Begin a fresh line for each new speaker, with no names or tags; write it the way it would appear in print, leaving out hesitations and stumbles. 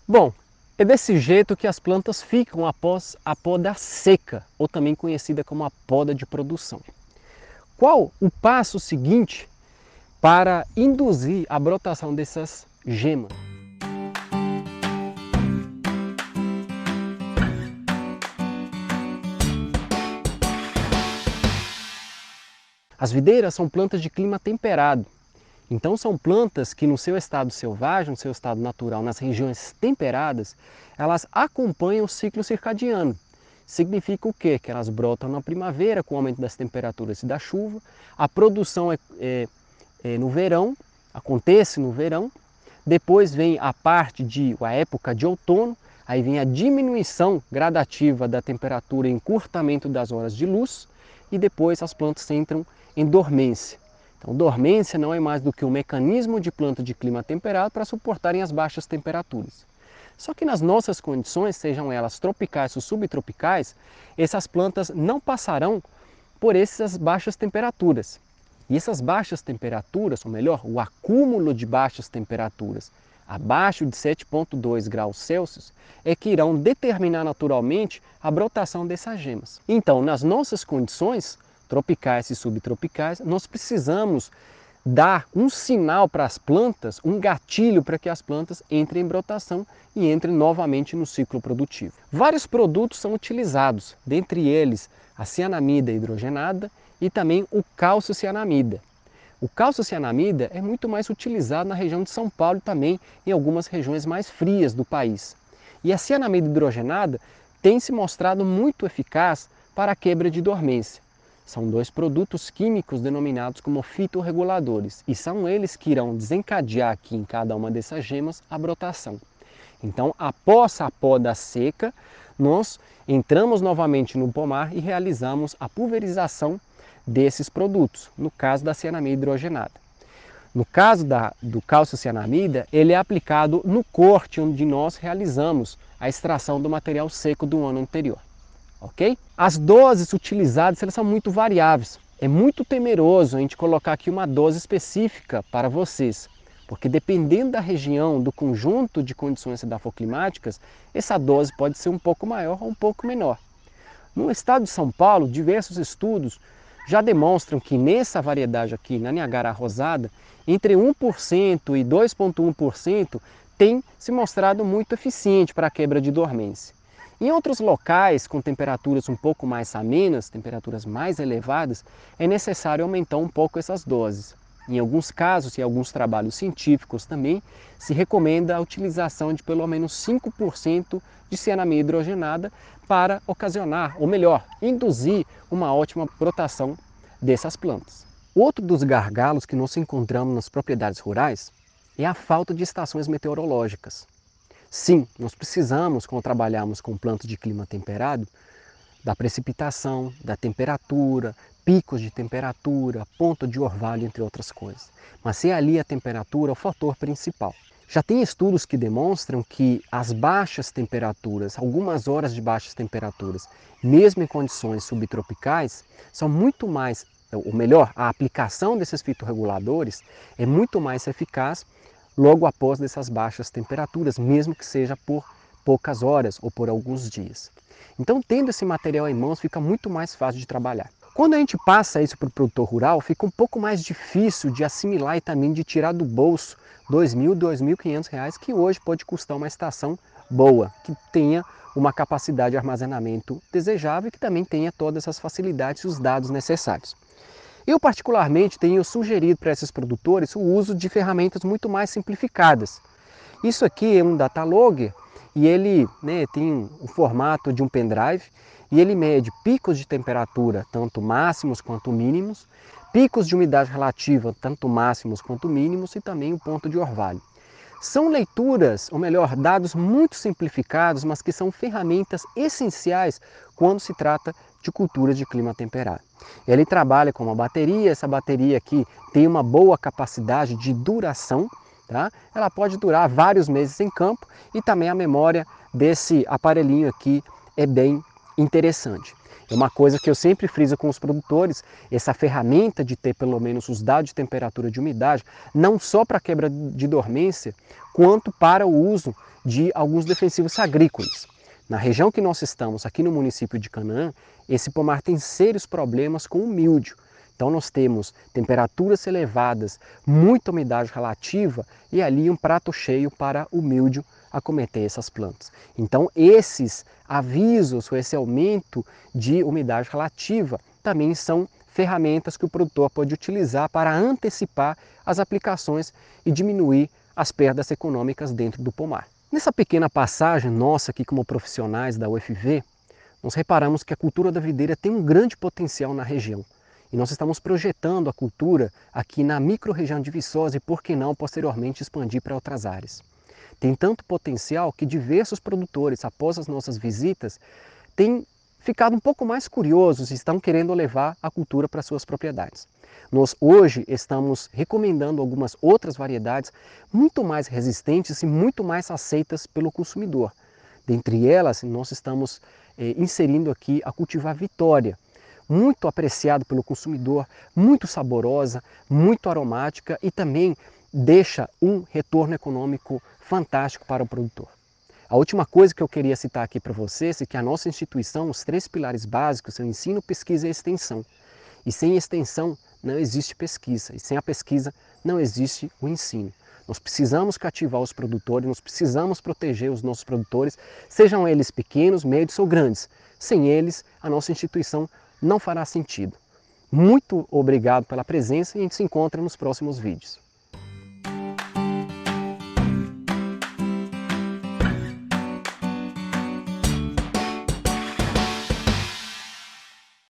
Bom, é desse jeito que as plantas ficam após a poda seca, ou também conhecida como a poda de produção. Qual o passo seguinte para induzir a brotação dessas gemas? As videiras são plantas de clima temperado. Então são plantas que no seu estado selvagem, no seu estado natural, nas regiões temperadas, elas acompanham o ciclo circadiano. Significa o quê? Que elas brotam na primavera com o aumento das temperaturas e da chuva, a produção é no verão, acontece no verão, depois vem a época de outono, aí vem a diminuição gradativa da temperatura e encurtamento das horas de luz, e depois as plantas entram em dormência. Então, dormência não é mais do que um mecanismo de planta de clima temperado para suportarem as baixas temperaturas. Só que nas nossas condições, sejam elas tropicais ou subtropicais, essas plantas não passarão por essas baixas temperaturas. E essas baixas temperaturas, ou melhor, o acúmulo de baixas temperaturas abaixo de 7,2 graus Celsius, é que irão determinar naturalmente a brotação dessas gemas. Então, nas nossas condições tropicais e subtropicais, nós precisamos dar um sinal para as plantas, um gatilho para que as plantas entrem em brotação e entrem novamente no ciclo produtivo. Vários produtos são utilizados, dentre eles a cianamida hidrogenada e também o calciocianamida. O calciocianamida é muito mais utilizado na região de São Paulo e também em algumas regiões mais frias do país. E a cianamida hidrogenada tem se mostrado muito eficaz para a quebra de dormência. São dois produtos químicos denominados como fitorreguladores e são eles que irão desencadear aqui em cada uma dessas gemas a brotação. Então, após a poda seca, nós entramos novamente no pomar e realizamos a pulverização desses produtos, no caso da cianamida hidrogenada. No caso do calciocianamida, ele é aplicado no corte onde nós realizamos a extração do material seco do ano anterior. Ok? As doses utilizadas elas são muito variáveis. É muito temeroso a gente colocar aqui uma dose específica para vocês, porque dependendo da região, do conjunto de condições edafoclimáticas, essa dose pode ser um pouco maior ou um pouco menor. No estado de São Paulo, diversos estudos já demonstram que nessa variedade aqui, na Niagara rosada, entre 1% e 2,1% tem se mostrado muito eficiente para a quebra de dormência. Em outros locais com temperaturas um pouco mais amenas, temperaturas mais elevadas, é necessário aumentar um pouco essas doses. Em alguns casos e alguns trabalhos científicos também, se recomenda a utilização de pelo menos 5% de cianamida hidrogenada para ocasionar, ou melhor, induzir uma ótima brotação dessas plantas. Outro dos gargalos que nós encontramos nas propriedades rurais é a falta de estações meteorológicas. Sim, nós precisamos, quando trabalhamos com plantas de clima temperado, da precipitação, da temperatura, picos de temperatura, ponta de orvalho, entre outras coisas. Mas se ali a temperatura é o fator principal. Já tem estudos que demonstram que as baixas temperaturas, algumas horas de baixas temperaturas, mesmo em condições subtropicais, são muito mais, ou melhor, a aplicação desses fitorreguladores é muito mais eficaz logo após dessas baixas temperaturas, mesmo que seja por poucas horas ou por alguns dias. Então, tendo esse material em mãos, fica muito mais fácil de trabalhar. Quando a gente passa isso para o produtor rural, fica um pouco mais difícil de assimilar e também de tirar do bolso R$ 2.000, R$ 2.500, que hoje pode custar uma estação boa, que tenha uma capacidade de armazenamento desejável e que também tenha todas essas facilidades e os dados necessários. Eu particularmente tenho sugerido para esses produtores o uso de ferramentas muito mais simplificadas. Isso aqui é um datalogger e ele tem o formato de um pendrive e ele mede picos de temperatura, tanto máximos quanto mínimos, picos de umidade relativa, tanto máximos quanto mínimos, e também o ponto de orvalho. São leituras, ou melhor, dados muito simplificados, mas que são ferramentas essenciais quando se trata de culturas de clima temperado. Ele trabalha com uma bateria, essa bateria aqui tem uma boa capacidade de duração, tá? Ela pode durar vários meses em campo e também a memória desse aparelhinho aqui é bem interessante. É uma coisa que eu sempre friso com os produtores, essa ferramenta de ter pelo menos os dados de temperatura e de umidade, não só para quebra de dormência, quanto para o uso de alguns defensivos agrícolas. Na região que nós estamos, aqui no município de Canaã, esse pomar tem sérios problemas com o míldio. Então nós temos temperaturas elevadas, muita umidade relativa e ali um prato cheio para o míldio acometer essas plantas. Então esses avisos, ou esse aumento de umidade relativa, também são ferramentas que o produtor pode utilizar para antecipar as aplicações e diminuir as perdas econômicas dentro do pomar. Nessa pequena passagem nossa aqui como profissionais da UFV, nós reparamos que a cultura da videira tem um grande potencial na região. E nós estamos projetando a cultura aqui na microrregião de Viçosa e, por que não, posteriormente expandir para outras áreas. Tem tanto potencial que diversos produtores, após as nossas visitas, têm ficado um pouco mais curiosos e estão querendo levar a cultura para suas propriedades. Nós hoje estamos recomendando algumas outras variedades muito mais resistentes e muito mais aceitas pelo consumidor. Dentre elas, nós estamos inserindo aqui a cultivar Vitória, muito apreciado pelo consumidor, muito saborosa, muito aromática e também deixa um retorno econômico fantástico para o produtor. A última coisa que eu queria citar aqui para vocês é que a nossa instituição, os 3 pilares básicos são ensino, pesquisa e extensão. E sem extensão não existe pesquisa, e sem a pesquisa não existe o ensino. Nós precisamos cativar os produtores, nós precisamos proteger os nossos produtores, sejam eles pequenos, médios ou grandes. Sem eles, a nossa instituição não fará sentido. Muito obrigado pela presença e a gente se encontra nos próximos vídeos.